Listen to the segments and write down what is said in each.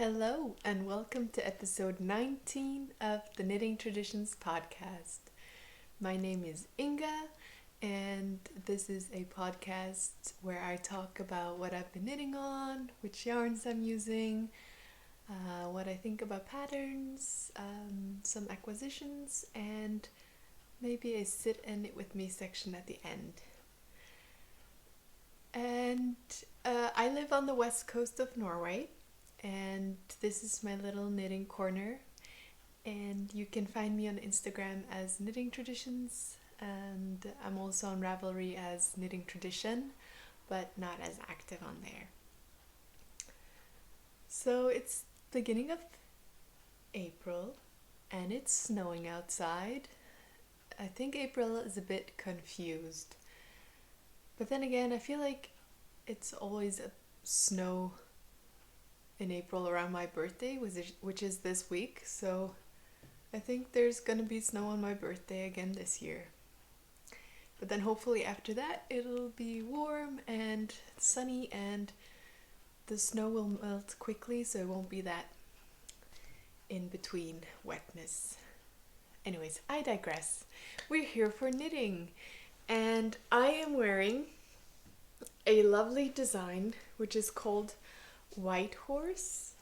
Hello, and welcome to episode 19 of the Knitting Traditions podcast. My name is Inga, and this is a podcast where I talk about what I've been knitting on, which yarns I'm using, what I think about patterns, some acquisitions, and maybe a sit and knit with me section at the end. And I live on the west coast of Norway. And this is my little knitting corner, and you can find me on Instagram as Knittingtraditions, and I'm also on Ravelry as Knitting Tradition, but not as active on there. So it's beginning of April, and it's snowing outside. I think April is a bit confused, but then again, I feel like it's always a snow in April around my birthday, which is this week, so I think there's gonna be snow on my birthday again this year. But then hopefully after that it'll be warm and sunny and the snow will melt quickly, so it won't be that in between wetness. Anyways, I digress. We're here for knitting, and I am wearing a lovely design which is called Whitehorse,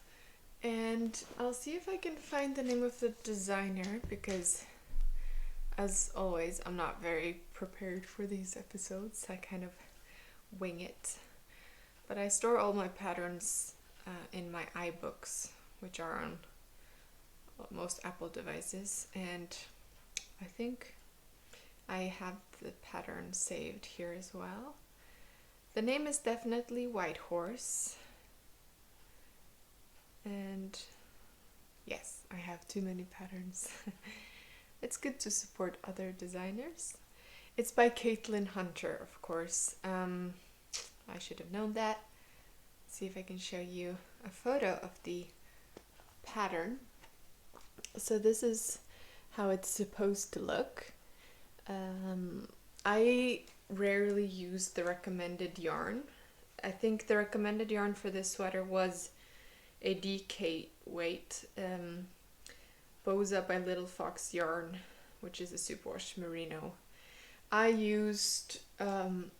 and I'll see if I can find the name of the designer, because as always I'm not very prepared for these episodes. I kind of wing it, but I store all my patterns in my iBooks, which are on most Apple devices, and I think I have the pattern saved here as well. The name is definitely Whitehorse. And yes, I have too many patterns. It's good to support other designers. It's by Caitin Hunter, of course. I should have known that. Let's see if I can show you a photo of the pattern. So this is how it's supposed to look. I rarely use the recommended yarn. I think the recommended yarn for this sweater was a DK weight, Boza by Little Fox yarn, which is a superwash merino. I used an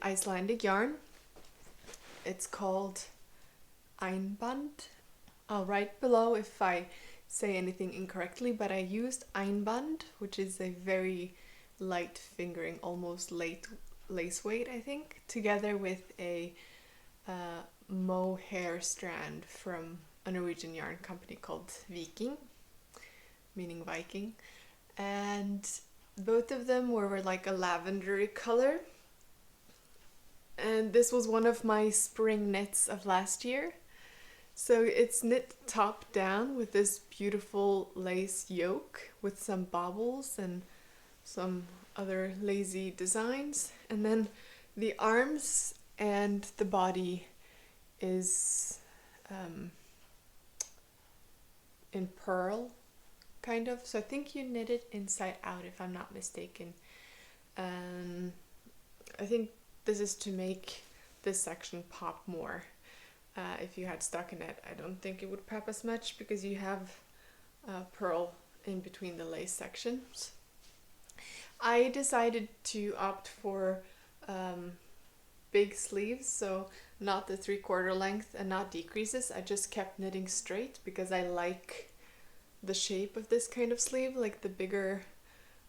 Icelandic yarn. It's called einband. I'll write below if I say anything incorrectly, but I used einband, which is a very light fingering, almost lace weight, I think, together with a mohair strand from a Norwegian yarn company called Viking, meaning Viking, and both of them were like a lavendery color, and this was one of my spring knits of last year. So it's knit top down with this beautiful lace yoke with some bobbles and some other lazy designs, and then the arms and the body is in pearl, kind of. So I think you knit it inside out, if I'm not mistaken. I think this is to make this section pop more. If you had stockinette, I don't think it would pop as much because you have pearl in between the lace sections. I decided to opt for big sleeves, so not the 3/4 length and not decreases. I just kept knitting straight because I like the shape of this kind of sleeve, like the bigger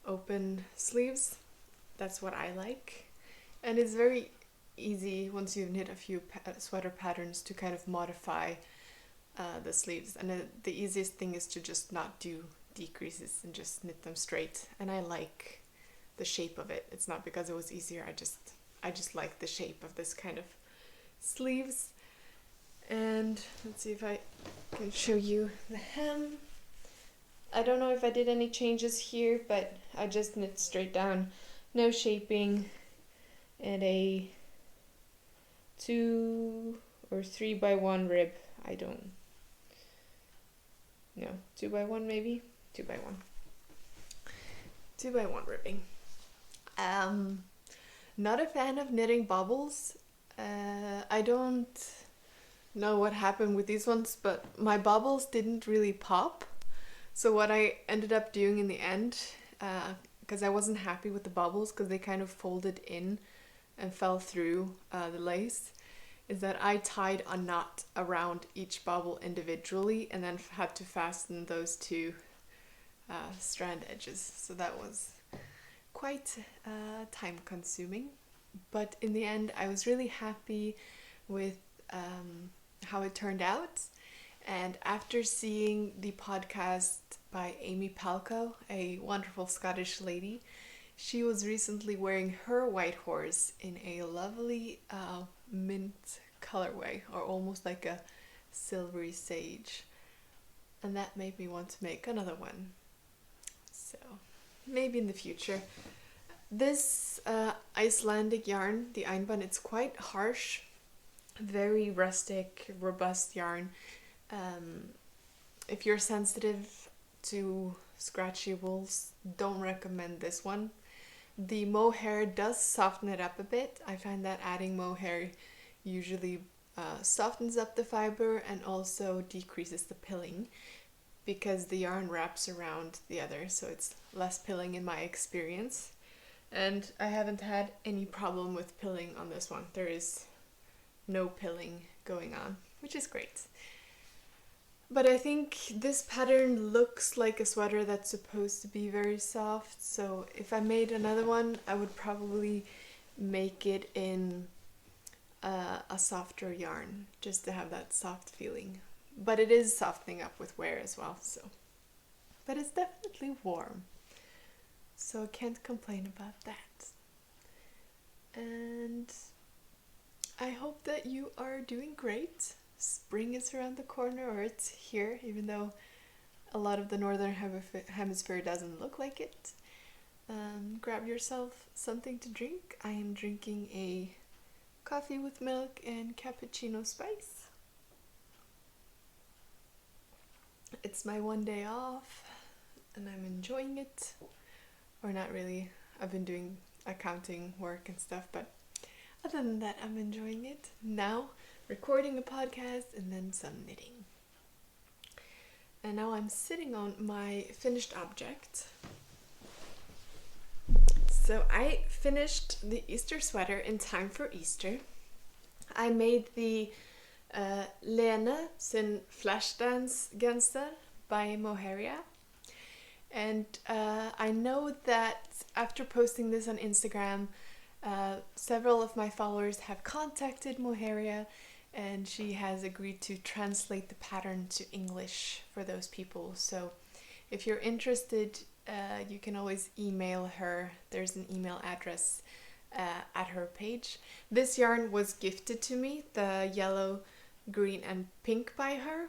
open sleeves. That's what I like, and it's very easy once you've knit a few sweater patterns to kind of modify the sleeves, and the easiest thing is to just not do decreases and just knit them straight, and I like the shape of it. It's not because it was easier, I just like the shape of this kind of sleeves. And let's see if I can show you the hem. I don't know if I did any changes here, but I just knit straight down, no shaping, and a 2 or 3x1 rib. I don't know, 2x1 maybe? 2x1. 2x1 ribbing. Not a fan of knitting bobbles. I don't know what happened with these ones, but my bobbles didn't really pop. So what I ended up doing in the end, because I wasn't happy with the bobbles because they kind of folded in and fell through the lace, is that I tied a knot around each bobble individually and then had to fasten those two strand edges. So that was quite time consuming. But in the end, I was really happy with how it turned out. And after seeing the podcast by Amy Palco, a wonderful Scottish lady, she was recently wearing her Whitehorse in a lovely mint colorway, or almost like a silvery sage. And that made me want to make another one. So maybe in the future. This Icelandic yarn, the einband, it's quite harsh, very rustic, robust yarn. If you're sensitive to scratchy wools, don't recommend this one. The mohair does soften it up a bit. I find that adding mohair usually softens up the fiber and also decreases the pilling because the yarn wraps around the other, so it's less pilling in my experience. And I haven't had any problem with pilling on this one. There is no pilling going on, which is great. But I think this pattern looks like a sweater that's supposed to be very soft, so if I made another one, I would probably make it in a softer yarn, just to have that soft feeling. But it is softening up with wear as well, so. But it's definitely warm, so I can't complain about that. And I hope that you are doing great. Spring is around the corner, or it's here, even though a lot of the northern hemisphere doesn't look like it. Grab yourself something to drink. I am drinking a coffee with milk and cappuccino spice. It's my one day off and I'm enjoying it. Or not really. I've been doing accounting work and stuff, but other than that, I'm enjoying it. Now, recording a podcast and then some knitting. And now I'm sitting on my finished object. So I finished the Easter sweater in time for Easter. I made the Lene sin Flashdance genser by Mohair. And I know that after posting this on Instagram, several of my followers have contacted Mohair, and she has agreed to translate the pattern to English for those people. So if you're interested, you can always email her. There's an email address at her page. This yarn was gifted to me, the yellow, green and pink by her,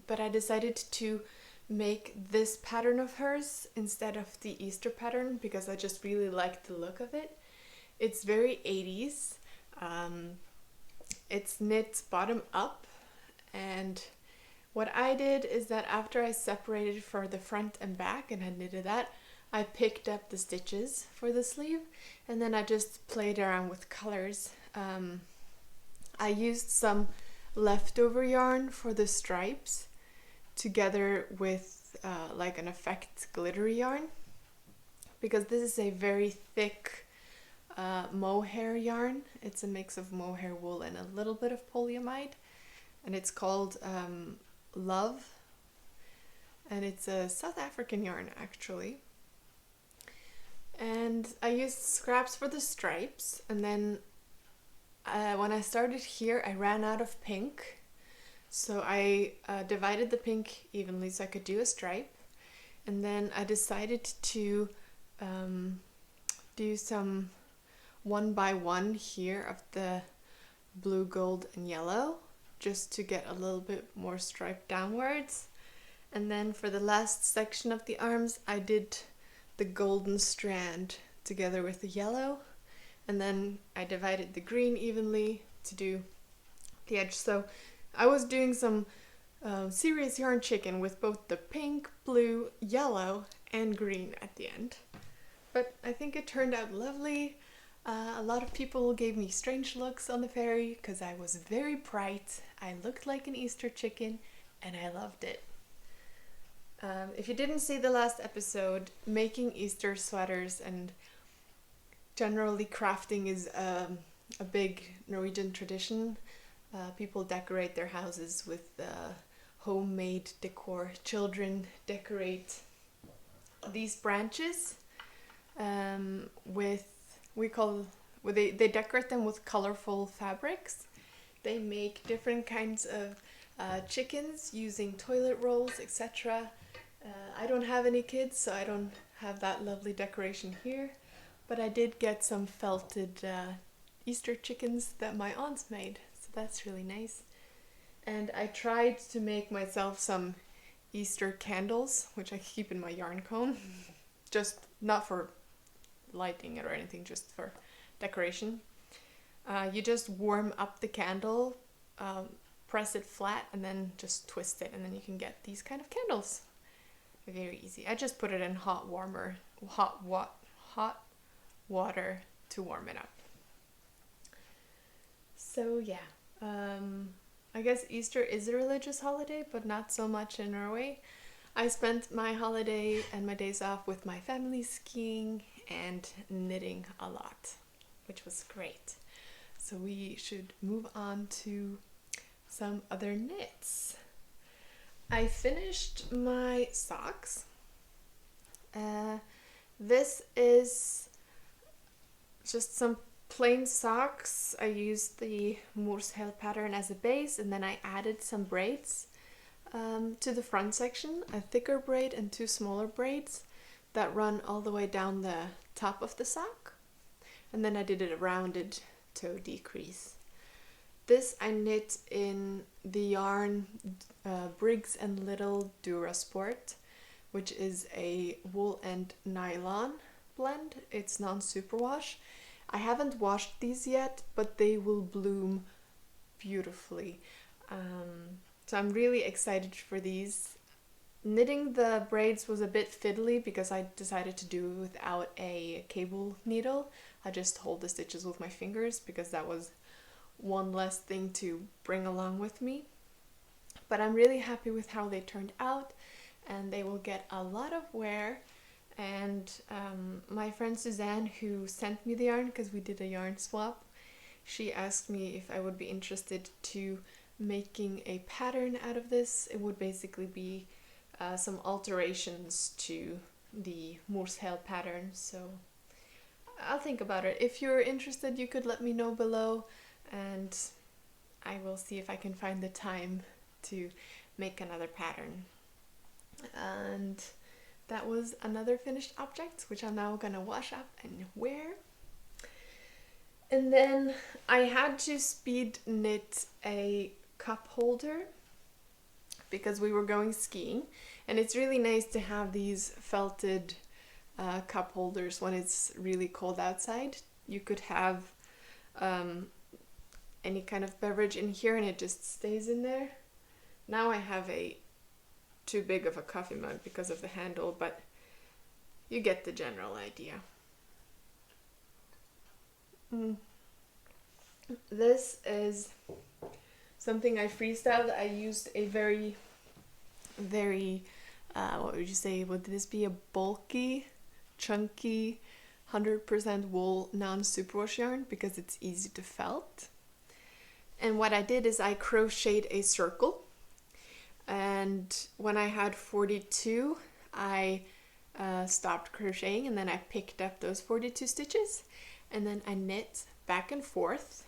but I decided to make this pattern of hers instead of the Easter pattern because I just really liked the look of it. It's very 80s. It's knit bottom up, and what I did is that after I separated for the front and back and had knitted that, I picked up the stitches for the sleeve and then I just played around with colors. I used some leftover yarn for the stripes together with like an effect glittery yarn, because this is a very thick mohair yarn. It's a mix of mohair wool and a little bit of polyamide, and it's called Love, and it's a South African yarn actually. And I used scraps for the stripes, and then when I started here I ran out of pink, so I divided the pink evenly so I could do a stripe, and then I decided to do some 1 by 1 here of the blue, gold and yellow, just to get a little bit more stripe downwards. And then for the last section of the arms I did the golden strand together with the yellow, and then I divided the green evenly to do the edge. So I was doing some serious yarn chicken with both the pink, blue, yellow and green at the end, but I think it turned out lovely. A lot of people gave me strange looks on the ferry because I was very bright. I looked like an Easter chicken and I loved it. If you didn't see the last episode, making Easter sweaters and generally crafting is a big Norwegian tradition. People decorate their houses with homemade decor. Children decorate these branches they decorate them with colorful fabrics. They make different kinds of chickens using toilet rolls, etc. I don't have any kids, so I don't have that lovely decoration here, but I did get some felted Easter chickens that my aunts made, so that's really nice. And I tried to make myself some Easter candles, which I keep in my yarn cone, just not for lighting it or anything, just for decoration. You just warm up the candle, press it flat, and then just twist it, and then you can get these kind of candles. Very easy. I just put it in hot water to warm it up. So yeah, I guess Easter is a religious holiday, but not so much in Norway. I spent my holiday and my days off with my family skiing and knitting a lot, which was great. So we should move on to some other knits. I finished my socks. This is just some plain socks. I used the mohair pattern as a base, and then I added some braids to the front section, a thicker braid and two smaller braids that run all the way down the top of the sock. And then I did a rounded toe decrease. This I knit in the yarn Briggs and Little Durasport, which is a wool and nylon blend. It's non-superwash. I haven't washed these yet, but they will bloom beautifully. So I'm really excited for these. Knitting the braids was a bit fiddly because I decided to do it without a cable needle. I just hold the stitches with my fingers because that was one less thing to bring along with me. But I'm really happy with how they turned out, and they will get a lot of wear. And my friend Suzanne, who sent me the yarn because we did a yarn swap, she asked me if I would be interested to making a pattern out of this. It would basically be some alterations to the mohair pattern, so I'll think about it. If you're interested, you could let me know below, and I will see if I can find the time to make another pattern. And that was another finished object, which I'm now gonna wash up and wear. And then I had to speed knit a cup holder because we were going skiing, and it's really nice to have these felted cup holders when it's really cold outside. You could have any kind of beverage in here and it just stays in there. Now I have a too big of a coffee mug because of the handle, but you get the general idea. This is something I freestyled. I used a very, what would you say, would this be a bulky, chunky, 100% wool non-superwash yarn because it's easy to felt. And what I did is I crocheted a circle, and when I had 42, I stopped crocheting, and then I picked up those 42 stitches, and then I knit back and forth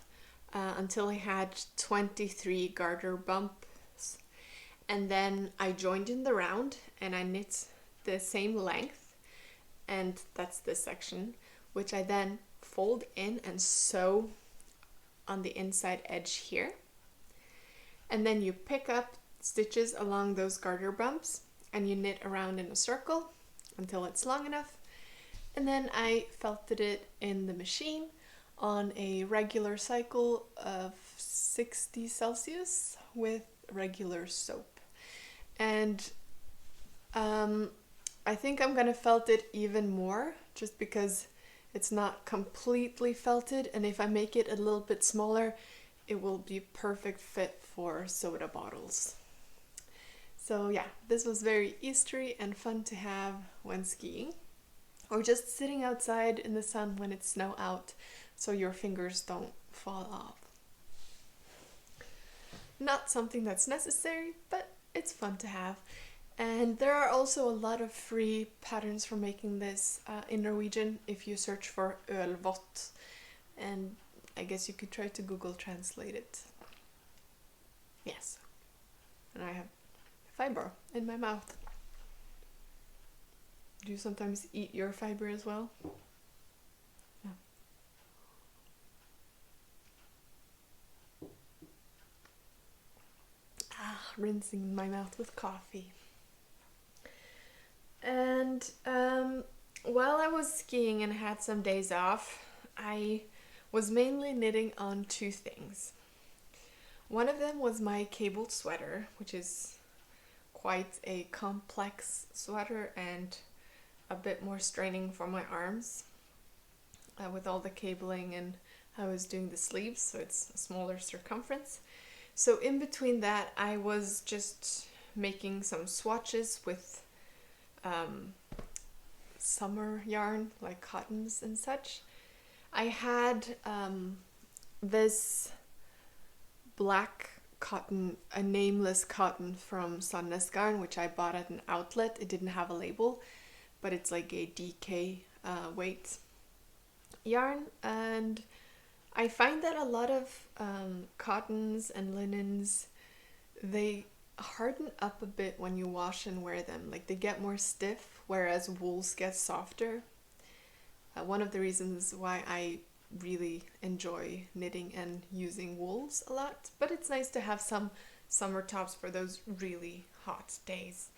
until I had 23 garter bumps, and then I joined in the round and I knit the same length, and that's this section, which I then fold in and sew on the inside edge here. And then you pick up stitches along those garter bumps and you knit around in a circle until it's long enough. And then I felted it in the machine on a regular cycle of 60 Celsius with regular soap. And I think I'm gonna felt it even more just because It's not completely felted, and if I make it a little bit smaller, it will be a perfect fit for soda bottles. So yeah, this was very Eastery and fun to have when skiing, or just sitting outside in the sun when it's snow out, so your fingers don't fall off. Not something that's necessary, but it's fun to have. And there are also a lot of free patterns for making this in Norwegian if you search for ølvott. And I guess you could try to Google translate it. Yes. And I have fiber in my mouth. Do you sometimes eat your fiber as well? Yeah. Rinsing my mouth with coffee. And while I was skiing and had some days off, I was mainly knitting on two things. One of them was my cabled sweater, which is quite a complex sweater and a bit more straining for my arms with all the cabling, and I was doing the sleeves, so it's a smaller circumference. So in between that, I was just making some swatches with summer yarn, like cottons and such. I had this black cotton, a nameless cotton from Sandnes Garn, which I bought at an outlet. It didn't have a label, but it's like a DK weight yarn, and I find that a lot of cottons and linens, they harden up a bit when you wash and wear them. Like, they get more stiff, whereas wools get softer. One of the reasons why I really enjoy knitting and using wools a lot, but it's nice to have some summer tops for those really hot days.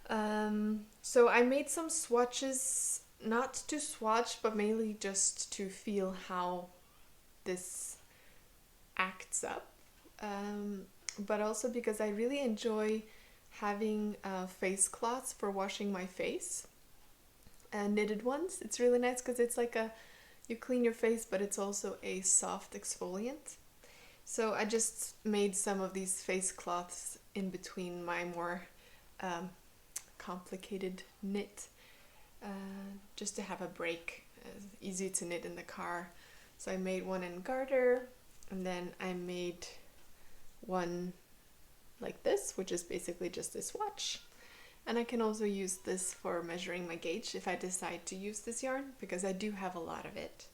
So I made some swatches, not to swatch, but mainly just to feel how this acts up, but also because I really enjoy having face cloths for washing my face, knitted ones. It's really nice because it's like you clean your face, but it's also a soft exfoliant. So I just made some of these face cloths in between my more complicated knit, just to have a break. Easy to knit in the car. So I made one in garter, and then I made one like this, which is basically just a swatch. And I can also use this for measuring my gauge if I decide to use this yarn, because I do have a lot of it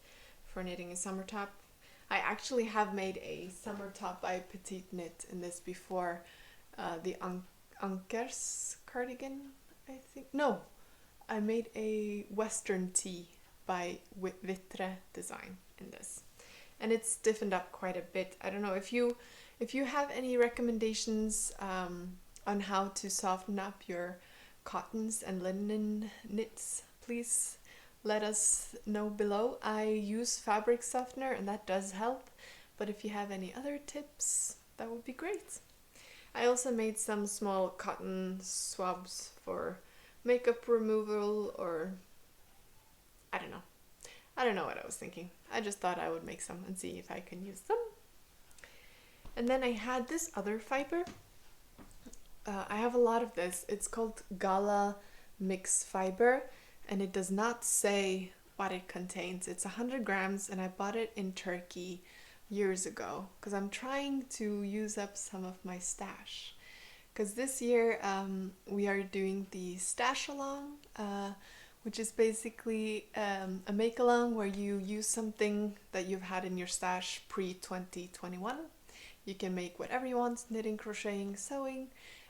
for knitting a summer top. I actually have made a summer top by Petite Knit in this before, the Ankers cardigan, I think. No, I made a Western tee by Vitre Design in this, and it's stiffened up quite a bit. I don't know if you have any recommendations on how to soften up your cottons and linen knits, please let us know below. I use fabric softener and that does help, but if you have any other tips, that would be great. I also made some small cotton swabs for makeup removal, or I don't know what I was thinking. I just thought I would make some and see if I can use them. And then I had this other fiber. I have a lot of this. It's called Gala Mix Fiber, and it does not say what it contains. It's 100 grams, and I bought it in Turkey years ago because I'm trying to use up some of my stash. Because this year we are doing the stash along, which is basically a make along where you use something that you've had in your stash pre-2021. You can make whatever you want, knitting, crocheting, sewing,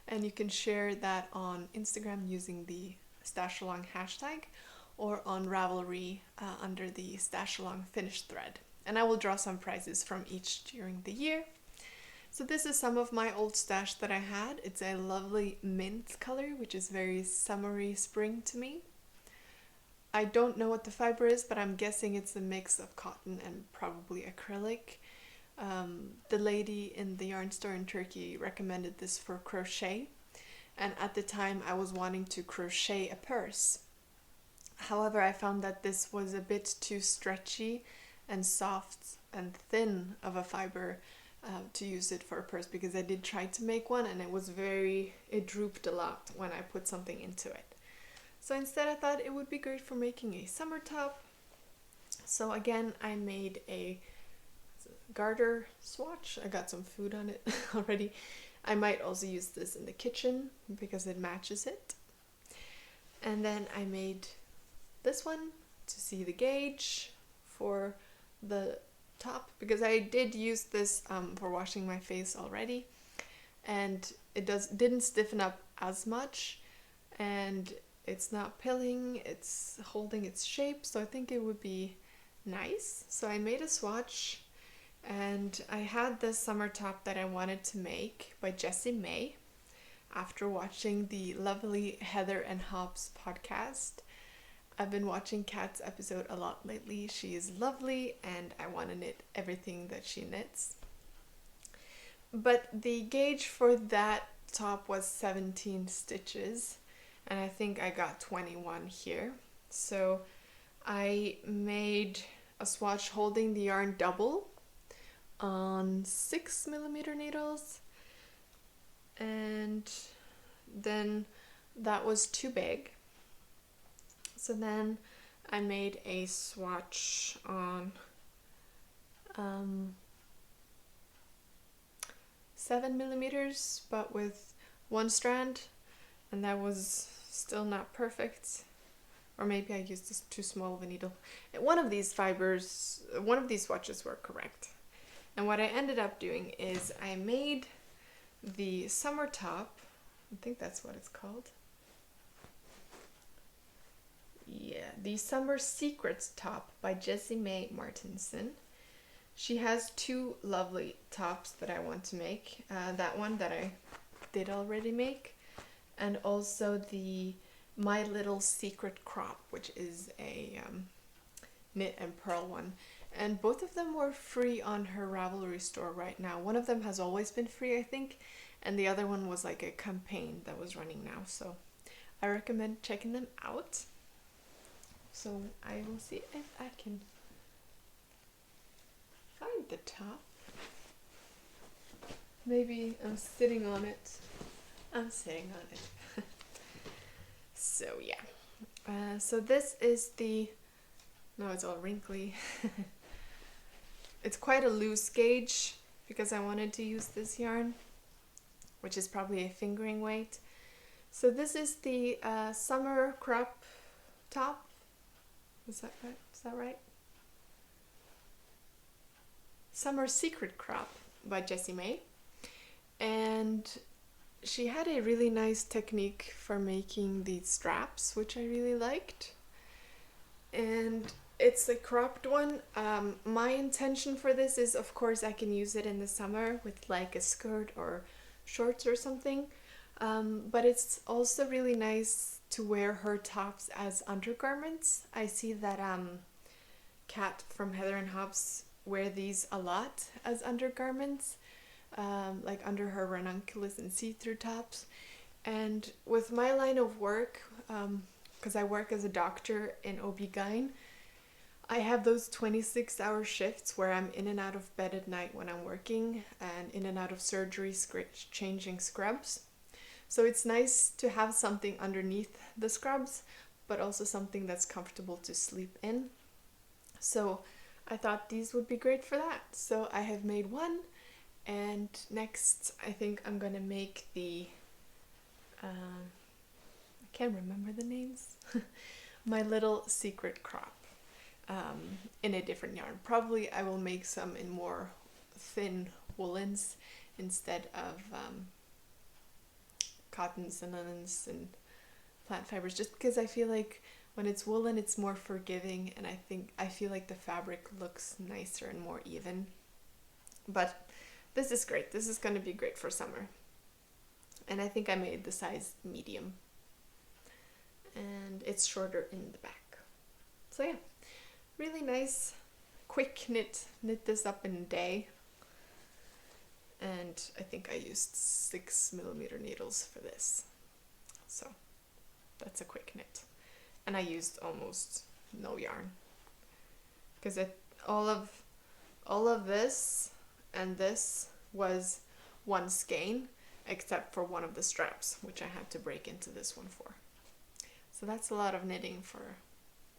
and you can share that on Instagram using the stash along hashtag, or on Ravelry under the stash along finished thread. And I will draw some prizes from each during the year. So this is some of my old stash that I had. It's a lovely mint color, which is very summery spring to me. I don't know what the fiber is, but I'm guessing it's a mix of cotton and probably acrylic. The lady in the yarn store in Turkey recommended this for crochet, and at the time I was wanting to crochet a purse. However, I found that this was a bit too stretchy and soft and thin of a fiber to use it for a purse, because I did try to make one and it drooped a lot when I put something into it. So instead I thought it would be great for making a summer top. So again, I made a garter swatch. I got some food on it already. I might also use this in the kitchen because it matches it. And then I made this one to see the gauge for the top, because I did use this for washing my face already, and it didn't stiffen up as much, and it's not pilling, it's holding its shape, so I think it would be nice. So I made a swatch, and I had this summer top that I wanted to make by Jessie Maed after watching the lovely Heather and Hobbs podcast. I've been watching Kat's episode a lot lately. She is lovely, and I want to knit everything that she knits. But the gauge for that top was 17 stitches, and I think I got 21 here. So I made a swatch holding the yarn double on 6mm needles, and then that was too big. So then I made a swatch on 7mm, but with one strand, and that was still not perfect. Or maybe I used this too small of a needle. One of these swatches were correct. And what I ended up doing is I made the summer top, I think that's what it's called. Yeah, the Summer Secrets top by Jessie Maed Martinson. She has two lovely tops that I want to make. That one that I did already make, and also the My Little Secret crop, which is a knit and purl one. And both of them were free on her Ravelry store right now. One of them has always been free, I think, and the other one was like a campaign that was running now. So I recommend checking them out. So I will see if I can find the top. Maybe I'm sitting on it. I'm sitting on it. So yeah. So this is no, it's all wrinkly. It's quite a loose gauge because I wanted to use this yarn, which is probably a fingering weight. So this is the summer crop top. Is that right? Is that right? Summer Secret crop by Jessie Maed. And she had a really nice technique for making these straps, which I really liked. And it's a cropped one. My intention for this is, of course, I can use it in the summer with like a skirt or shorts or something. But it's also really nice to wear her tops as undergarments. I see that Kat from Heather and Hobbs wear these a lot as undergarments, like under her ranunculus and see-through tops. And with my line of work, because I work as a doctor in OB-GYN, I have those 26-hour shifts where I'm in and out of bed at night when I'm working, and in and out of surgery, changing scrubs. So it's nice to have something underneath the scrubs, but also something that's comfortable to sleep in. So I thought these would be great for that. So I have made one, and next I think I'm gonna make the, I can't remember the names, My Little Secret crop in a different yarn. Probably I will make some in more thin woolens instead of cottons and linens and plant fibers, just because I feel like when it's woolen it's more forgiving, and I feel like the fabric looks nicer and more even. But this is great. This is going to be great for summer. And I think I made the size medium, and it's shorter in the back. So yeah, really nice, quick knit this up in a day. And I think I used 6mm needles for this. So that's a quick knit. and I used almost no yarn because all of this and this was one skein except for one of the straps, which I had to break into this one for. So that's a lot of knitting for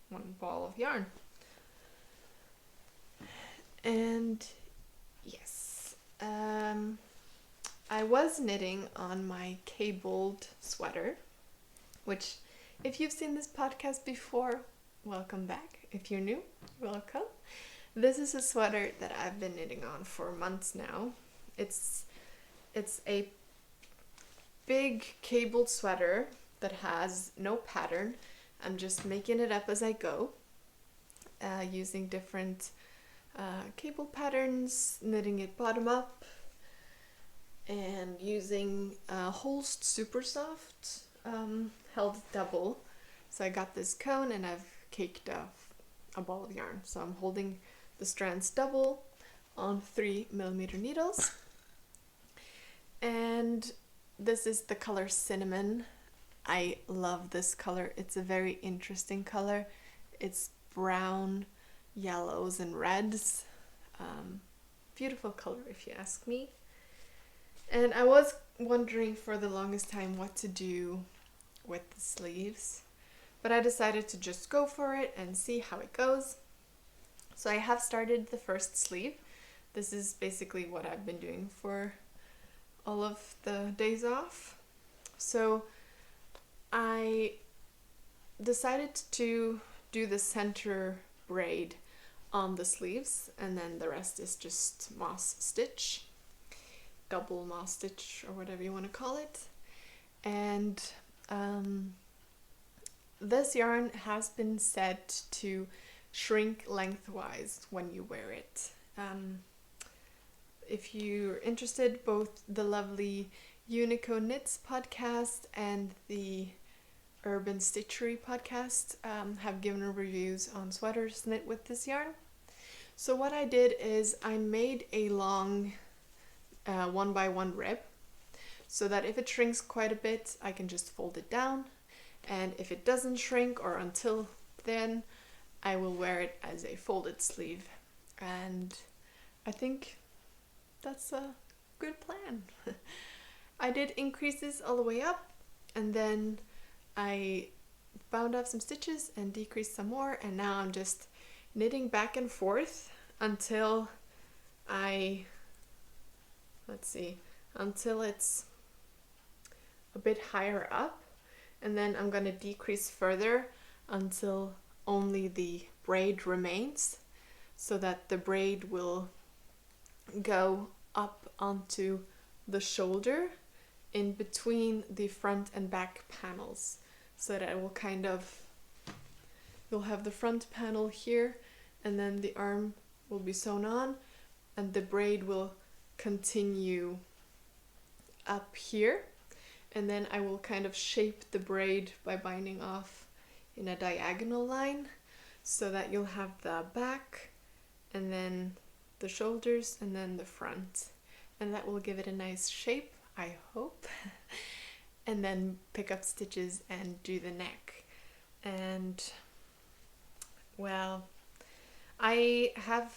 one ball of yarn. And yes, I was knitting on my cabled sweater, which if you've seen this podcast before, welcome back. If you're new, welcome. This is a sweater that I've been knitting on for months now. It's a big cabled sweater that has no pattern. I'm just making it up as I go, using different cable patterns, knitting it bottom up, and using holst supersoft held double. So I got this cone and I've caked off a ball of yarn. So I'm holding the strands double on 3mm needles. And this is the color cinnamon. I love this color. It's a very interesting color. It's brown, yellows, and reds. Beautiful color if you ask me. And I was wondering for the longest time what to do with the sleeves, but I decided to just go for it and see how it goes. So I have started the first sleeve. This is basically what I've been doing for all of the days off. So I decided to do the center braid on the sleeves, and then the rest is just moss stitch, double moss stitch, or whatever you want to call it. And this yarn has been said to shrink lengthwise when you wear it. If you're interested, both the lovely Unico Knits podcast and the Urban Stitchery podcast have given reviews on sweaters knit with this yarn. So what I did is I made a long 1x1 rib, so that if it shrinks quite a bit, I can just fold it down, and if it doesn't shrink, or until then, I will wear it as a folded sleeve. And I think that's a good plan. I did increases all the way up, and then I bound off some stitches and decreased some more, and now I'm just knitting back and forth until until it's a bit higher up, and then I'm going to decrease further until only the braid remains, so that the braid will go up onto the shoulder in between the front and back panels, so that it will you'll have the front panel here, and then the arm will be sewn on, and the braid will continue up here, and then I will kind of shape the braid by binding off in a diagonal line, so that you'll have the back, and then the shoulders, and then the front, and that will give it a nice shape, I hope. And then pick up stitches and do the neck. And well, I have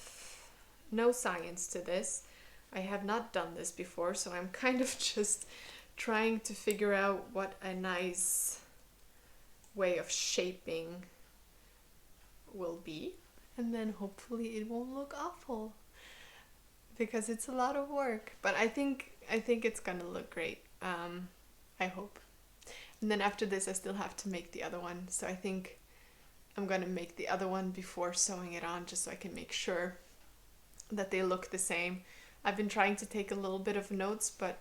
no science to this. I have not done this before, so I'm kind of just trying to figure out what a nice way of shaping will be, and then hopefully it won't look awful, because it's a lot of work, but I think it's gonna look great. I hope. And then after this I still have to make the other one, so I think I'm gonna make the other one before sewing it on, just so I can make sure that they look the same. I've been trying to take a little bit of notes, but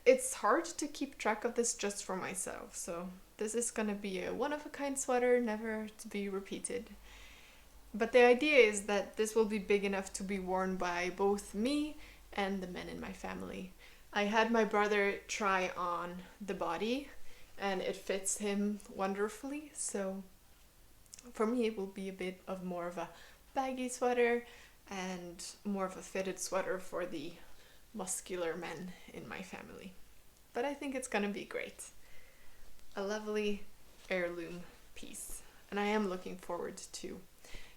it's hard to keep track of this just for myself, so this is gonna be a one-of-a-kind sweater, never to be repeated. But the idea is that this will be big enough to be worn by both me and the men in my family. I had my brother try on the body, and it fits him wonderfully, so for me it will be a bit of more of a baggy sweater and more of a fitted sweater for the muscular men in my family. But I think it's gonna be great. A lovely heirloom piece. And I am looking forward to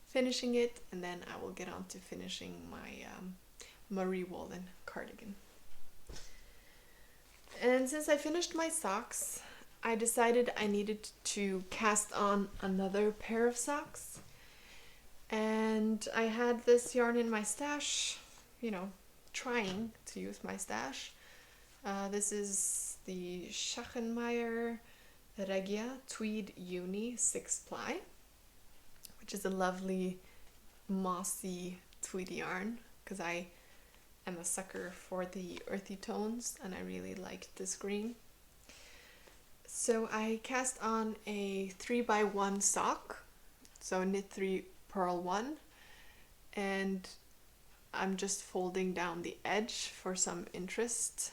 finishing it, and then I will get on to finishing my Marie Woolen cardigan. And since I finished my socks, I decided I needed to cast on another pair of socks. And I had this yarn in my stash, trying to use my stash. This is the Schachenmeyer Regia Tweed Uni 6-ply, which is a lovely mossy tweed yarn, because I am a sucker for the earthy tones and I really liked this green. So I cast on a 3x1 sock, so knit 3, purl 1, and I'm just folding down the edge for some interest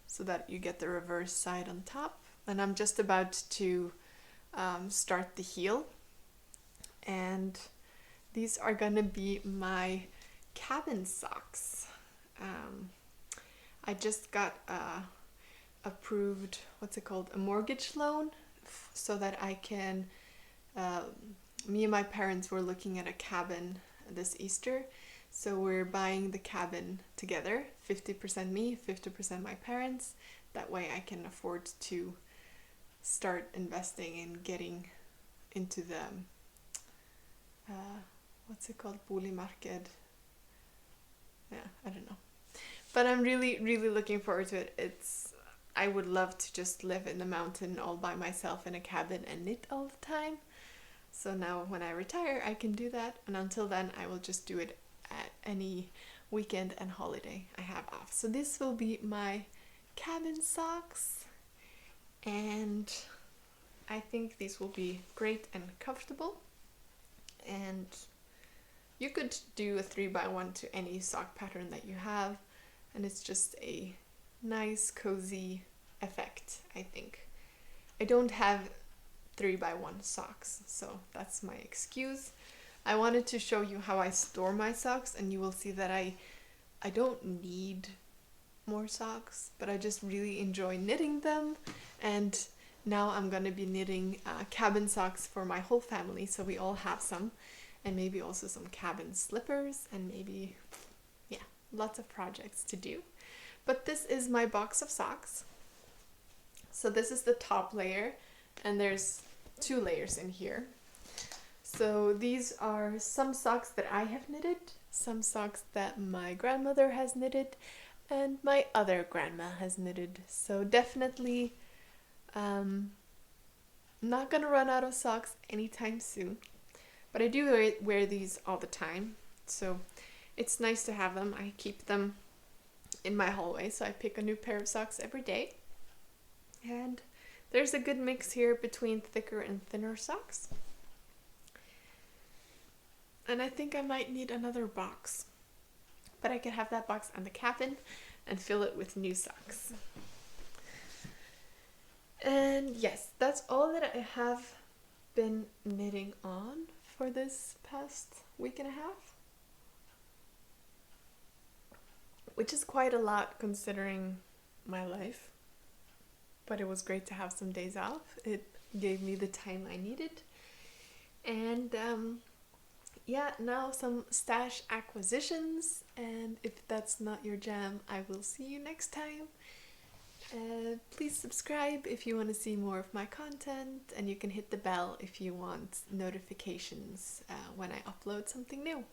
so that you get the reverse side on top. And I'm just about to start the heel, and these are gonna be my cabin socks. I just got approved, a mortgage loan, so that I can, me and my parents were looking at a cabin this Easter, so we're buying the cabin together, 50% me, 50% my parents. That way I can afford to start investing in getting into the, boligmarked. Yeah, I don't know. But I'm really, really looking forward to it. I would love to just live in the mountain all by myself in a cabin and knit all the time. So now when I retire, I can do that. And until then, I will just do it at any weekend and holiday I have off. So this will be my cabin socks. And I think these will be great and comfortable. And you could do a 3x1 to any sock pattern that you have. And it's just a nice cozy effect, I think. I don't have 3x1 socks, so that's my excuse. I wanted to show you how I store my socks, and you will see that I don't need more socks, but I just really enjoy knitting them. And now I'm gonna be knitting cabin socks for my whole family, so we all have some, and maybe also some cabin slippers, and maybe, lots of projects to do. But this is my box of socks. So this is the top layer, and there's 2 layers in here. So these are some socks that I have knitted, some socks that my grandmother has knitted, and my other grandma has knitted. So definitely not gonna run out of socks anytime soon. But I do wear these all the time, so it's nice to have them. I keep them in my hallway, so I pick a new pair of socks every day. And there's a good mix here between thicker and thinner socks. And I think I might need another box, but I could have that box on the cabin and fill it with new socks. And yes, that's all that I have been knitting on for this past week and a half, which is quite a lot considering my life, but it was great to have some days off. It gave me the time I needed. And now some stash acquisitions, and if that's not your jam, I will see you next time. Please subscribe if you want to see more of my content, and you can hit the bell if you want notifications when I upload something new.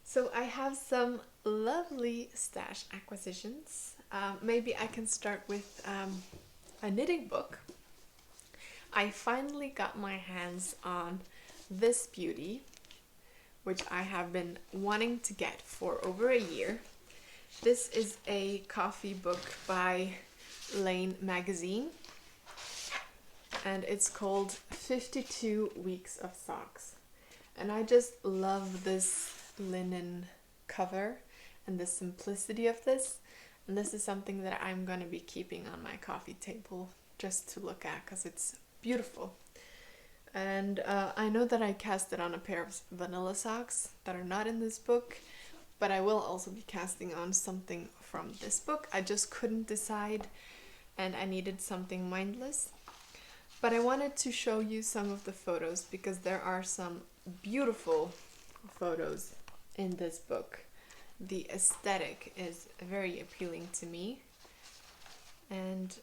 So I have some lovely stash acquisitions. Maybe I can start with a knitting book. I finally got my hands on this beauty, which I have been wanting to get for over a year. This is a coffee book by Lane Magazine, and it's called 52 Weeks of Socks. And I just love this linen cover and the simplicity of this. And this is something that I'm going to be keeping on my coffee table just to look at, because it's beautiful. And I know that I cast it on a pair of vanilla socks that are not in this book, but I will also be casting on something from this book. I just couldn't decide, and I needed something mindless. But I wanted to show you some of the photos because there are some beautiful photos in this book. The aesthetic is very appealing to me. And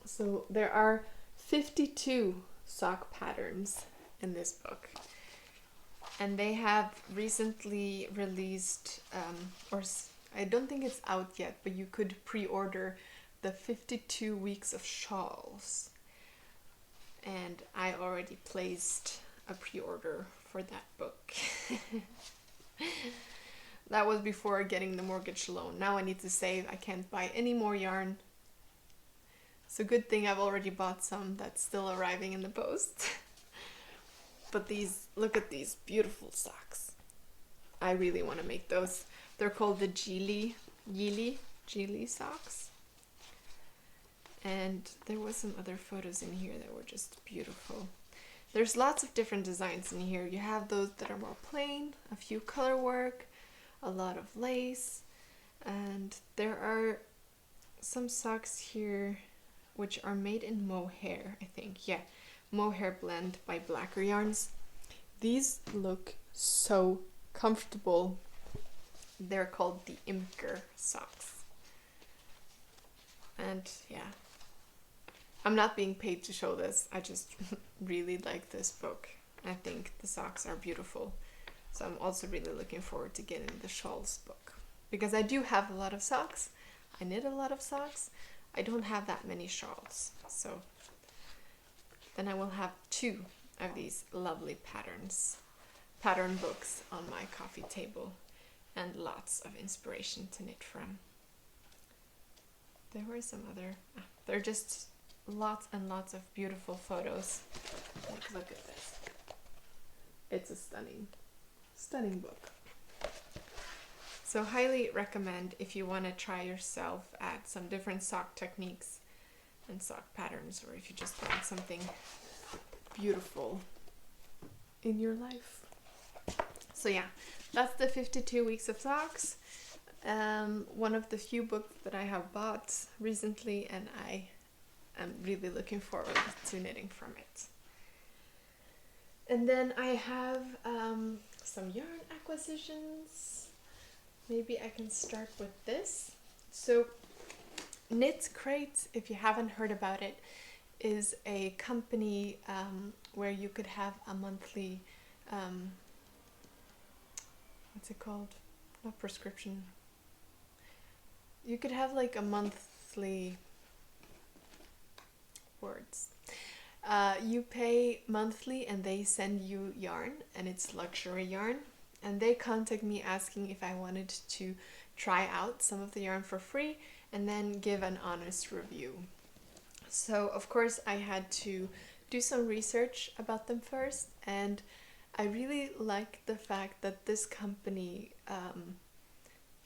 so there are 52 sock patterns in this book. And they have recently released, I don't think it's out yet, but you could pre-order the 52 weeks of shawls. And I already placed a pre-order for that book. That was before getting the mortgage loan. Now I need to save. I can't buy any more yarn. It's a good thing I've already bought some that's still arriving in the post. But look at these beautiful socks. I really want to make those. They're called the Geely socks. And there was some other photos in here that were just beautiful. There's lots of different designs in here. You have those that are more plain, a few color work, a lot of lace, and there are some socks here which are made in mohair, I think. Yeah, mohair blend by Blacker Yarns. These look so comfortable. They're called the Imker socks. And yeah, I'm not being paid to show this. I just really like this book. I think the socks are beautiful. So I'm also really looking forward to getting the shawls book. Because I do have a lot of socks. I knit a lot of socks. I don't have that many shawls. So then I will have 2 of these lovely pattern books on my coffee table. And lots of inspiration to knit from. There were some other... there are just lots and lots of beautiful photos. Like, look at this. It's a stunning book. So highly recommend if you want to try yourself at some different sock techniques and sock patterns, or if you just want something beautiful in your life. So yeah, that's the 52 weeks of socks. One of the few books that I have bought recently, and I am really looking forward to knitting from it. And then I have some yarn acquisitions. Maybe I can start with this. So Knitcrate, if you haven't heard about it, is a company where you could have a monthly, what's it called? Not prescription. You could have like a monthly words. You pay monthly and they send you yarn, and it's luxury yarn. And they contact me asking if I wanted to try out some of the yarn for free and then give an honest review. So of course I had to do some research about them first, and I really like the fact that this company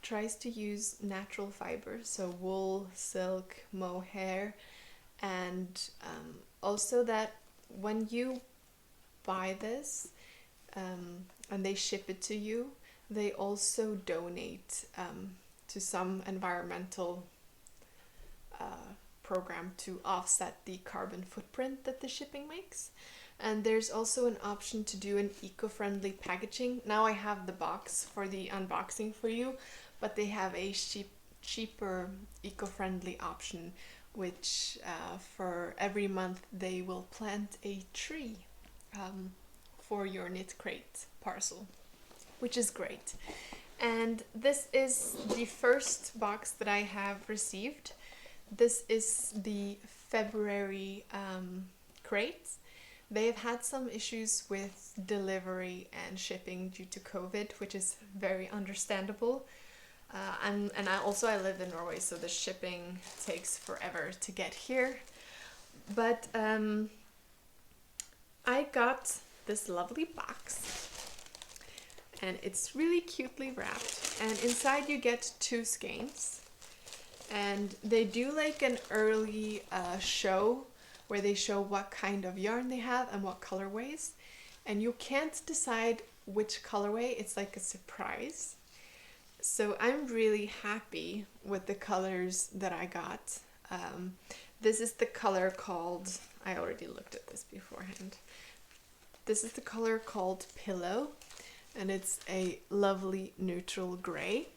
tries to use natural fibers, so wool, silk, mohair, and also that when you buy this and they ship it to you, they also donate to some environmental program to offset the carbon footprint that the shipping makes. And there's also an option to do an eco-friendly packaging. Now I have the box for the unboxing for you, but they have a cheaper eco-friendly option, which for every month they will plant a tree for your Knitcrate parcel, which is great. And this is the first box that I have received. This is the February crate. They have had some issues with delivery and shipping due to COVID, which is very understandable. And I live in Norway, so the shipping takes forever to get here. But I got this lovely box, and it's really cutely wrapped. And inside you get 2 skeins. And they do like an early show where they show what kind of yarn they have and what colorways. And you can't decide which colorway, it's like a surprise. So I'm really happy with the colors that I got. This is the color called, I already looked at this beforehand. This is the color called Pillow, and it's a lovely neutral gray.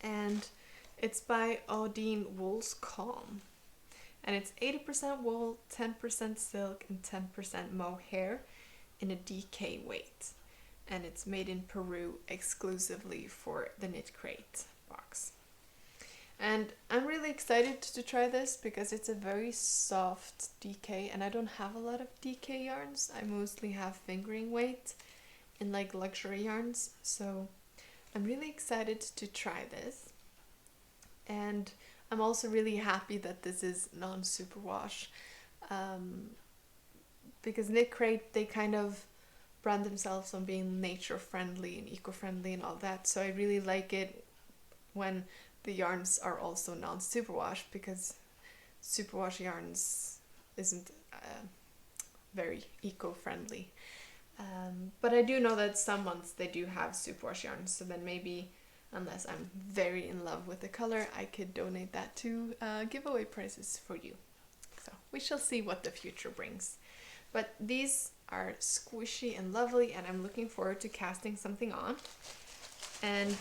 And it's by Odin Wool's Calm. And it's 80% wool, 10% silk, and 10% mohair in a DK weight. And it's made in Peru exclusively for the Knitcrate box. And I'm really excited to try this because it's a very soft DK, and I don't have a lot of DK yarns. I mostly have fingering weight in like luxury yarns, so I'm really excited to try this. And I'm also really happy that this is non-superwash, because Knitcrate, they kind of brand themselves on being nature friendly and eco-friendly and all that, so I really like it when the yarns are also non-superwash, because superwash yarns isn't very eco-friendly. But I do know that some months they do have superwash yarns, so then maybe, unless I'm very in love with the color, I could donate that to giveaway prizes for you. So we shall see what the future brings. But these are squishy and lovely, and I'm looking forward to casting something on. And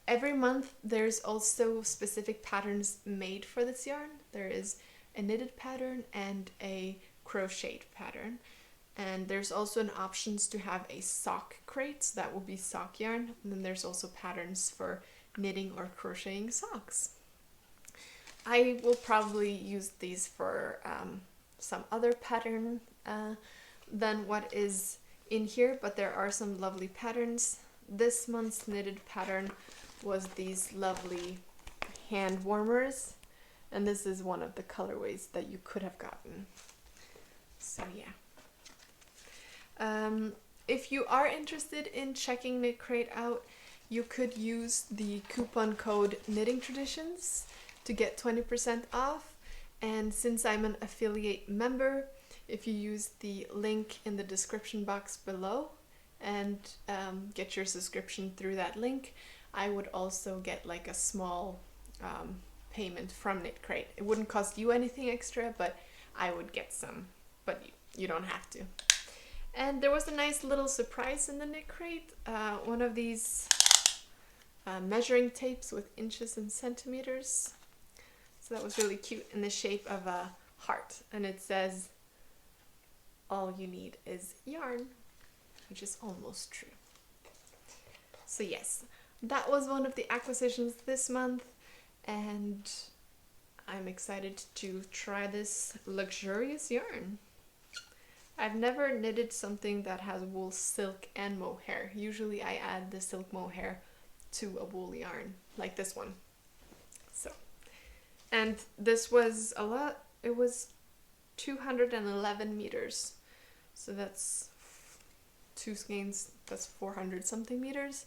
every month there's also specific patterns made for this yarn. There is a knitted pattern and a crocheted pattern. And there's also an options to have a sock crate, so that will be sock yarn. And then there's also patterns for knitting or crocheting socks. I will probably use these for some other pattern than what is in here, but there are some lovely patterns. This month's knitted pattern was these lovely hand warmers, and this is one of the colorways that you could have gotten. So yeah. If you are interested in checking Knitcrate out, you could use the coupon code Knittingtraditions to get 20% off. And since I'm an affiliate member, if you use the link in the description box below and get your subscription through that link, I would also get like a small payment from Knitcrate. It wouldn't cost you anything extra, but I would get some, but you don't have to. And there was a nice little surprise in the Knitcrate, one of these measuring tapes with inches and centimeters. So that was really cute, in the shape of a heart, and it says, "All you need is yarn," which is almost true. So yes, that was one of the acquisitions this month, and I'm excited to try this luxurious yarn. I've never knitted something that has wool, silk, and mohair. Usually I add the silk mohair to a wool yarn, like this one. So, and this was a lot. It was 211 meters. So that's 2 skeins, that's 400 something meters.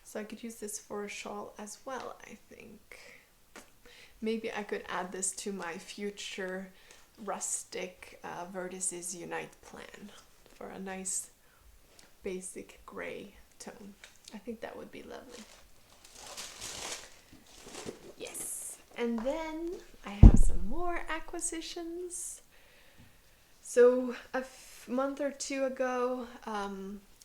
So I could use this for a shawl as well, I think. Maybe I could add this to my future rustic Vertices Unite plan for a nice basic gray tone. I think that would be lovely. Yes, and then I have some more acquisitions. So a month or two ago,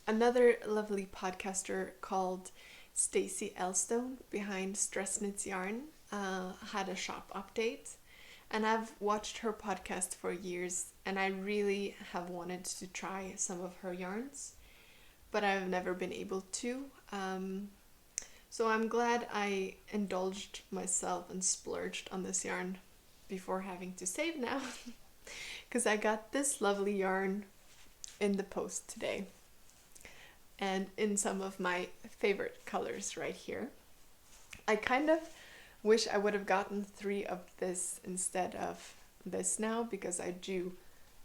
another lovely podcaster called Stacey Elstone behind Stressknits yarn had a shop update. And I've watched her podcast for years, and I really have wanted to try some of her yarns, but I've never been able to. So I'm glad I indulged myself and splurged on this yarn before having to save now, because I got this lovely yarn in the post today, and in some of my favorite colors right here. I kind of wish I would have gotten 3 of this instead of this now, because I do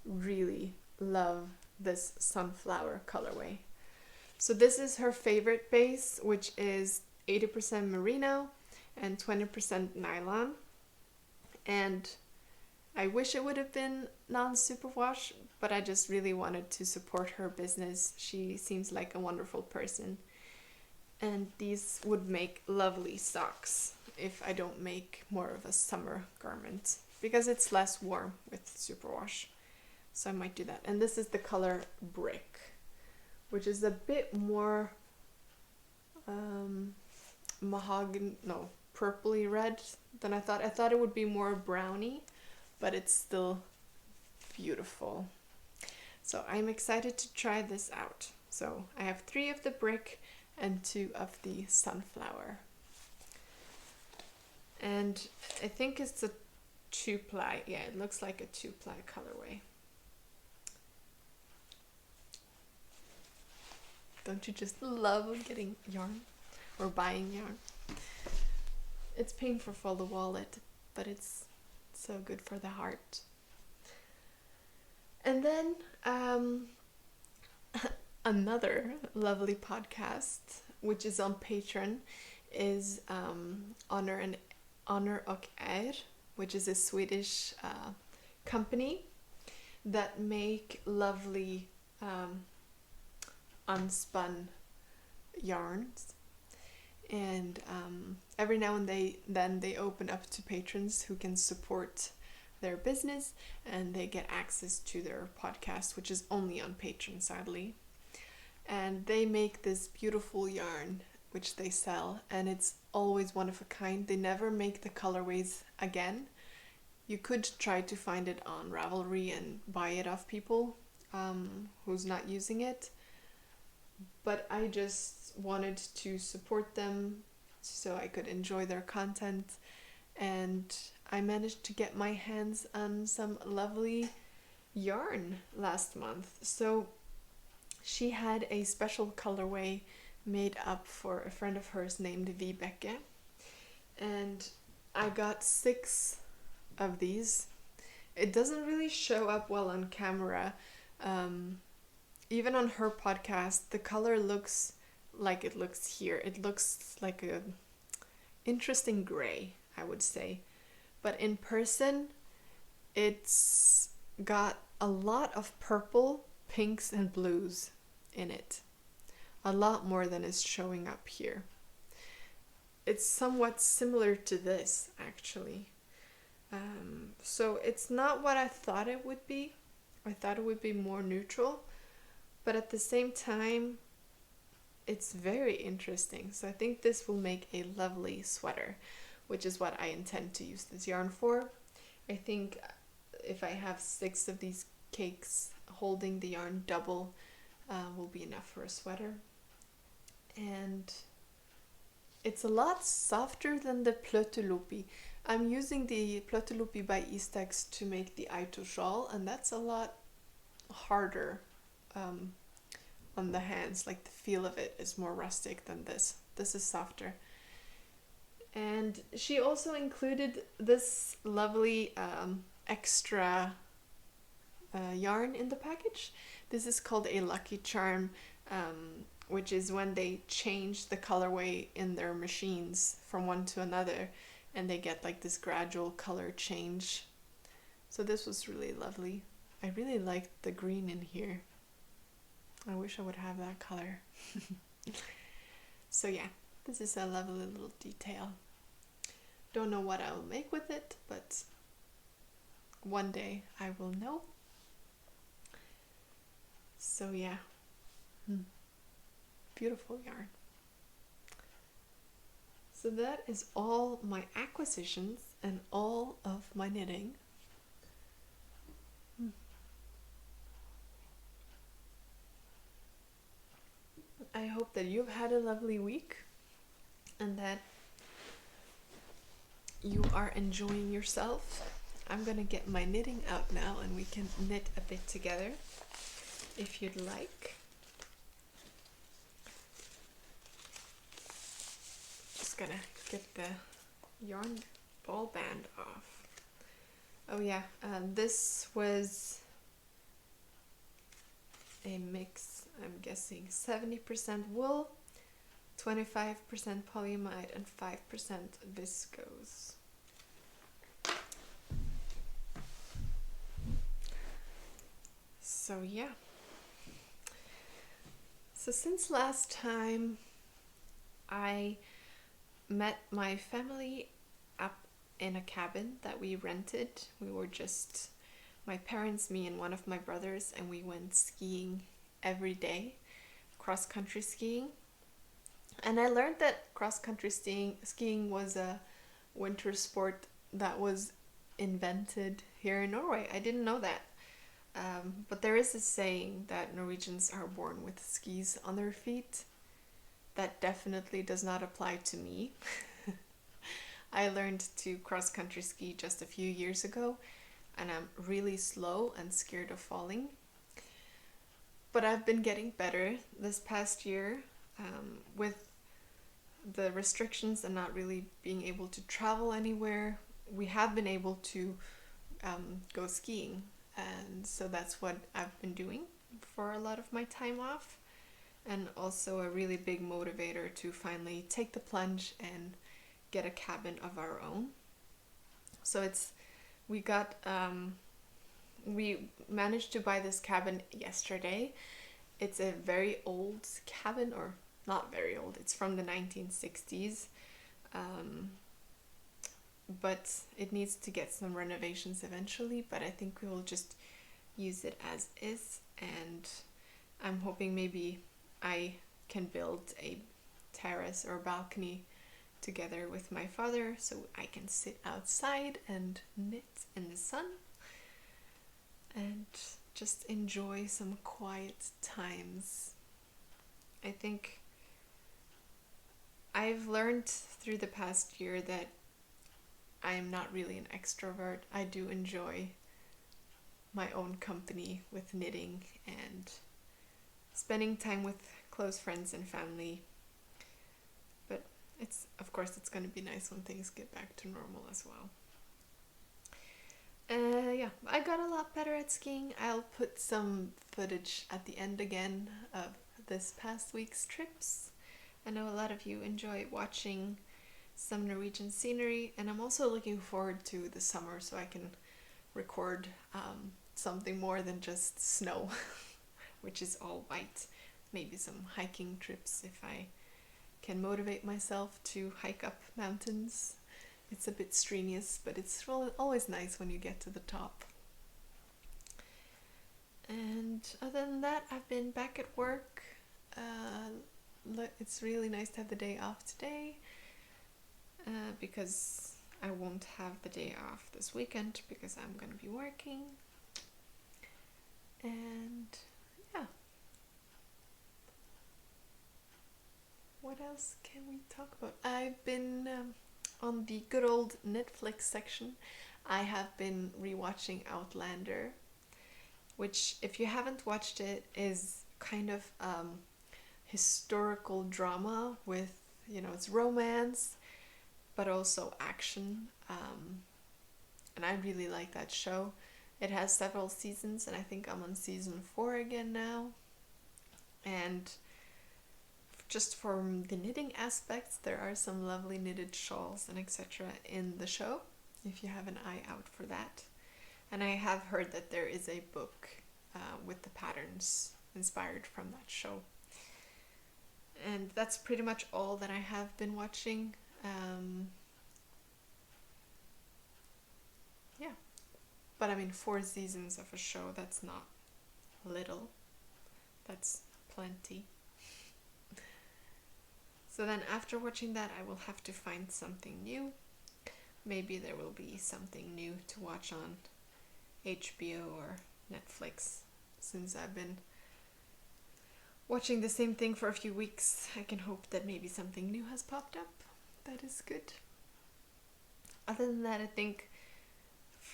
really love this sunflower colorway. So this is her favorite base, which is 80% merino and 20% nylon. And I wish it would have been non-superwash, but I just really wanted to support her business. She seems like a wonderful person. And these would make lovely socks if I don't make more of a summer garment because it's less warm with superwash. So I might do that. And this is the color Brick, which is a bit more mahogany, no, purpley red than I thought. I thought it would be more browny, but it's still beautiful. So I'm excited to try this out. So I have 3 of the Brick and 2 of the sunflower. And I think it's a 2-ply. Yeah, it looks like a 2-ply colorway. Don't you just love getting yarn or buying yarn? It's painful for the wallet, but it's so good for the heart. And then another lovely podcast, which is on Patreon, is Honor och Är, which is a Swedish company that make lovely unspun yarns. And every now and then they open up to patrons who can support their business, and they get access to their podcast, which is only on Patreon, sadly. And they make this beautiful yarn which they sell, and it's always one of a kind. They never make the colorways again. You could try to find it on Ravelry and buy it off people who's not using it, but I just wanted to support them so I could enjoy their content, and I managed to get my hands on some lovely yarn last month. So she had a special colorway made up for a friend of hers named Vibeke, and I got 6 of these. It doesn't really show up well on camera. Even on her podcast, the color looks like it looks here. It looks like a interesting gray, I would say. But in person, it's got a lot of purple, pinks, and blues in it. A lot more than is showing up here. It's somewhat similar to this, actually. So it's not what I thought it would be. I thought it would be more neutral, but at the same time, it's very interesting. So I think this will make a lovely sweater, which is what I intend to use this yarn for. I think if I have 6 of these cakes holding the yarn double, will be enough for a sweater. And it's a lot softer than the Plötulopi. I'm using the Plötulopi by Istex to make the Aito shawl, and that's a lot harder on the hands. Like, the feel of it is more rustic than this. This is softer. And she also included this lovely extra yarn in the package. This is called a Lucky Charm, which is when they change the colorway in their machines from one to another, and they get like this gradual color change. So this was really lovely. I really liked the green in here. I wish I would have that color. So yeah, this is a lovely little detail. Don't know what I'll make with it, but one day I will know. So yeah, beautiful yarn. So that is all my acquisitions and all of my knitting. I hope that you've had a lovely week and that you are enjoying yourself. I'm gonna get my knitting out now and we can knit a bit together if you'd like. Just gonna get the yarn ball band off. Oh yeah, this was a mix, I'm guessing 70% wool, 25% polyamide, and 5% viscose. So yeah. So since last time I met my family up in a cabin that we rented. We were just my parents, me, and one of my brothers, and we went skiing every day, cross-country skiing. And I learned that cross-country skiing was a winter sport that was invented here in Norway. I didn't know that. But there is a saying that Norwegians are born with skis on their feet. That definitely does not apply to me. I learned to cross-country ski just a few years ago, and I'm really slow and scared of falling. But I've been getting better this past year with the restrictions and not really being able to travel anywhere. We have been able to go skiing, and so that's what I've been doing for a lot of my time off, and also a really big motivator to finally take the plunge and get a cabin of our own. So we managed to buy this cabin yesterday. It's a very old cabin, or not very old, it's from the 1960s. But it needs to get some renovations eventually, but I think we will just use it as is, and I'm hoping maybe I can build a terrace or balcony together with my father so I can sit outside and knit in the sun and just enjoy some quiet times. I think I've learned through the past year that I am not really an extrovert. I do enjoy my own company with knitting and spending time with close friends and family. But of course it's going to be nice when things get back to normal as well. Yeah, I got a lot better at skiing. I'll put some footage at the end again of this past week's trips. I know a lot of you enjoy watching some Norwegian scenery, and I'm also looking forward to the summer so I can record something more than just snow, which is all white. Maybe some hiking trips if I can motivate myself to hike up mountains. It's a bit strenuous, but it's always nice when you get to the top. And other than that, I've been back at work. It's really nice to have the day off today. Because I won't have the day off this weekend because I'm going to be working. And yeah. What else can we talk about? I've been on the good old Netflix section. I have been rewatching Outlander, which, if you haven't watched it, is kind of historical drama with, it's romance, but also action, and I really like that show. It has several seasons, and I think I'm on season 4 again now. And just from the knitting aspects, there are some lovely knitted shawls and etc. in the show, if you have an eye out for that. And I have heard that there is a book with the patterns inspired from that show. And that's pretty much all that I have been watching. Yeah, but 4 seasons of a show, that's not little, that's plenty. So then after watching that, I will have to find something new. Maybe there will be something new to watch on HBO or Netflix. Since I've been watching the same thing for a few weeks, I can hope that maybe something new has popped up. That is good. Other than that, I think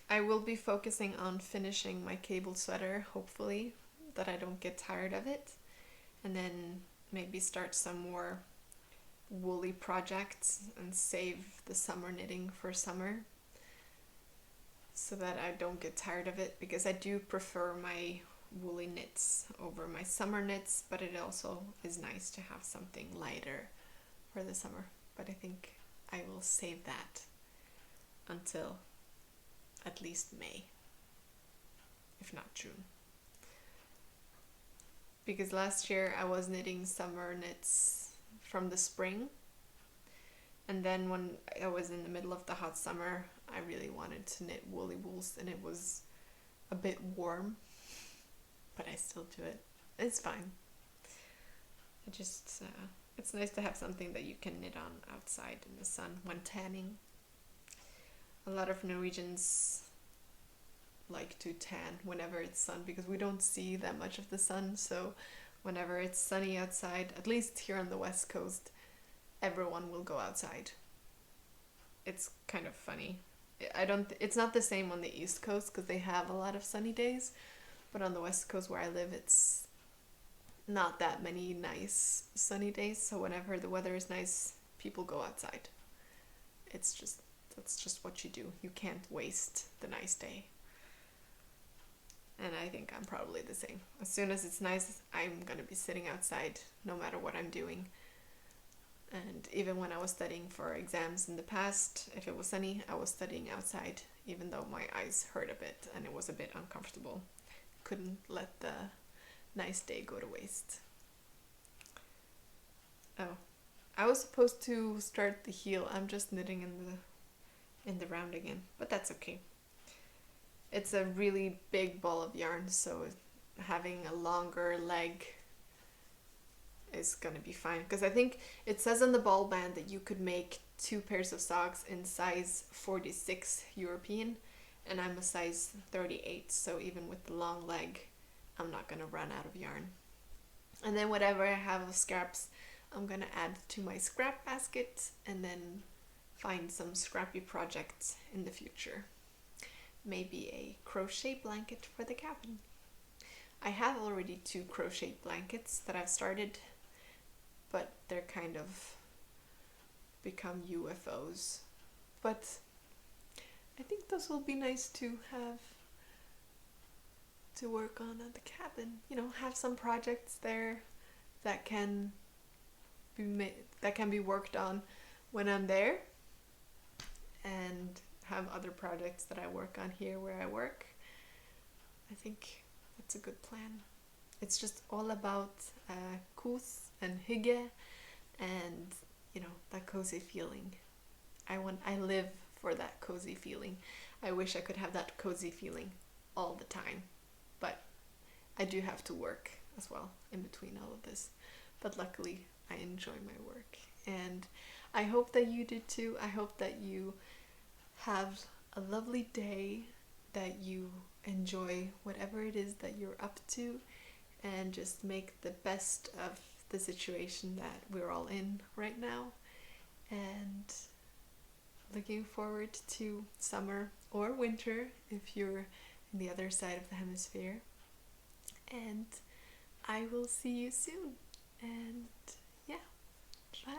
I will be focusing on finishing my cable sweater, hopefully, that I don't get tired of it. And then maybe start some more woolly projects and save the summer knitting for summer, so that I don't get tired of it, because I do prefer my woolly knits over my summer knits, but it also is nice to have something lighter for the summer. But I think I will save that until at least May, if not June. Because last year I was knitting summer knits from the spring, And then when I was in the middle of the hot summer, I really wanted to knit woolly wools, and it was a bit warm, but I still do it. It's fine. I just, it's nice to have something that you can knit on outside in the sun when tanning. A lot of Norwegians like to tan whenever it's sun because we don't see that much of the sun, so whenever it's sunny outside, at least here on the west coast, everyone will go outside. It's kind of funny. It's not the same on the east coast because they have a lot of sunny days, but on the west coast where I live, it's not that many nice sunny days, so whenever the weather is nice, people go outside. That's just what you do. You can't waste the nice day. And I think I'm probably the same. As soon as it's nice, I'm gonna be sitting outside no matter what I'm doing. And even when I was studying for exams in the past, if it was sunny, I was studying outside, even though my eyes hurt a bit and it was a bit uncomfortable. Couldn't let the nice day go to waste. Oh, I was supposed to start the heel. I'm just knitting in the round again, but that's okay. It's a really big ball of yarn, so having a longer leg is gonna be fine, because I think it says on the ball band that you could make 2 pairs of socks in size 46 European, and I'm a size 38, so even with the long leg, I'm not gonna run out of yarn. And then whatever I have of scraps, I'm gonna add to my scrap basket and then find some scrappy projects in the future. Maybe a crochet blanket for the cabin. I have already 2 crochet blankets that I've started, but they're kind of become UFOs. But I think those will be nice to have to work on at the cabin. You know, have some projects there that can be worked on when I'm there, and have other projects that I work on here where I work. I think that's a good plan. It's just all about kos and hygge and, you know, that cozy feeling. I live for that cozy feeling. I wish I could have that cozy feeling all the time, but I do have to work as well in between all of this. But luckily, I enjoy my work, and I hope that you do too. I hope that you have a lovely day, that you enjoy whatever it is that you're up to, and just make the best of the situation that we're all in right now. And looking forward to summer or winter if you're in the other side of the hemisphere. And I will see you soon. And yeah, bye.